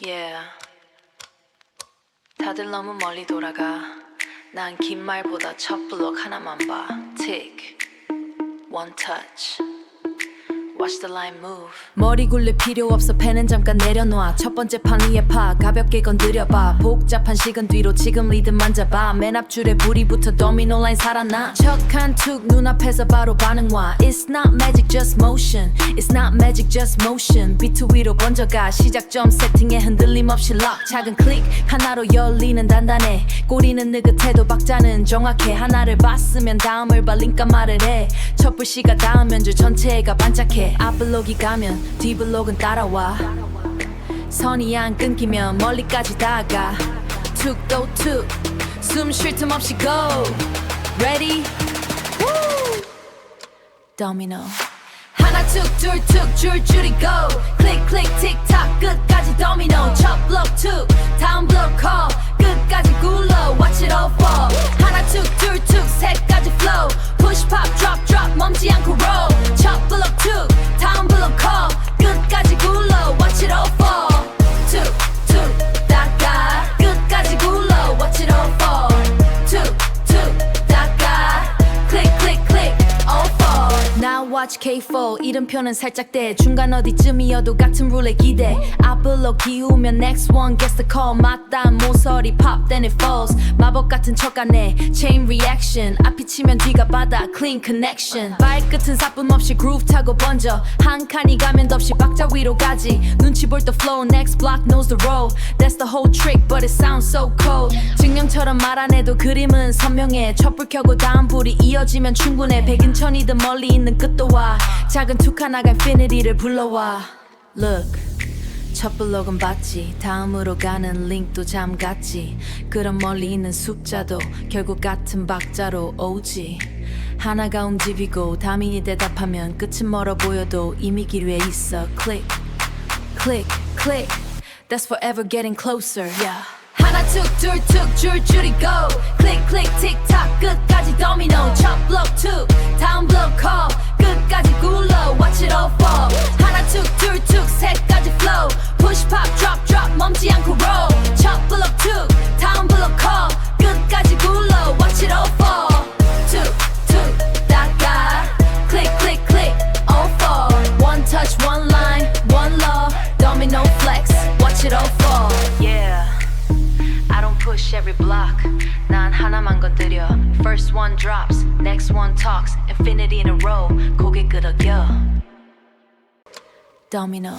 Yeah. 다들 너무 멀리 돌아가. 난 긴 말보다 첫 블록 하나만 봐. Tick. One touch. Watch the line move. 머리 굴릴 필요 없어. 펜은 잠깐 내려놔. 첫 번째 판 위에 파 가볍게 건드려봐. 복잡한 시간 뒤로 지금 리듬만 잡아. 맨 앞줄에 불이 붙어 도미노 라인 살아나. 척한 툭 눈앞에서 바로 반응 와. It's not magic just motion. It's not magic just motion. 비트 위로 번져가. 시작점 세팅에 흔들림 없이 lock. 작은 클릭 하나로 열리는 단단해. 꼬리는 느긋해도 박자는 정확해. 하나를 봤으면 다음을 봐. 링까 말을 해. 첫 불씨가 닿으면 줄 전체가 반짝해. 앞블록이 가면 뒤블록은 따라와. 선이 안 끊기면 멀리까지 다가. 툭도 툭 숨 쉴 틈 없이 go. Ready? Woo! 도미노. 하나 툭 둘 툭 줄줄이 go. 클릭 클릭 틱탁 끝까지 도미노. 첫 블록 툭 다음 블록 call 끝까지 굴러. Watch it all fall. 하나 툭 둘 툭 셋까지 flow. Push pop drop drop 멈지 않고 roll. 첫 블록 툭 다음 블록 call 끝까지 굴러. Watch it all fall. 툭 툭 닦아 끝까지 굴러. Watch it all fall. 툭 툭 닦아 클릭 클릭 클릭 all fall. Now watch K4 이름표는 살짝 대. 중간 어디쯤이어도 같은 룰에 기대. 앞블록 기우면 next one gets the call. 맞다한 모서리 pop then it falls. 마법 같은 척가네 chain reaction. 앞이 치면 뒤가 바다 clean connection. 발끝은 사뿐 없이 groove 타고 번져. 한 칸이 가면 덥시 박자 위로 가지. 눈치 볼 때 flow next block knows the roll. That's the whole trick but it sounds so cold. 증명처럼 말 안 해도 그림은 선명해. 촛불 켜고 다음 불이 이어지면 충분해. 백인천이든 멀리 있는 끝도 와. 작은 툭 하나가 infinity를 불러와. Look 첫 블록은 봤지. 다음으로 가는 링도 잠갔지. 그런 멀리 있는 숫자도 결국 같은 박자로 오지. 하나가 움직이고 다민이 대답하면 끝은 멀어 보여도 이미 길 위에 있어. Click, click, click. That's forever getting closer. Yeah. 하나 툭 둘 툭 줄줄이 go. 클릭 클릭 틱탁 끝까지 도미노. 첫 블록 툭 다음 블록 call 끝까지 굴러. Watch it all fall. 하나 툭 둘 툭 셋까지 flow. Push pop drop drop 멈지 않고 roll. 첫 블록 툭 다음 블록 call 끝까지 굴러. Watch it all fall. 툭 툭 닦아 click click click all fall. One touch one line one law. Domino flex watch it all fall. Yeah. I don't push every block. 난 하나만 건드려. First one drops, next one talks. Infinity in a row. 고개 끄덕여. Domino.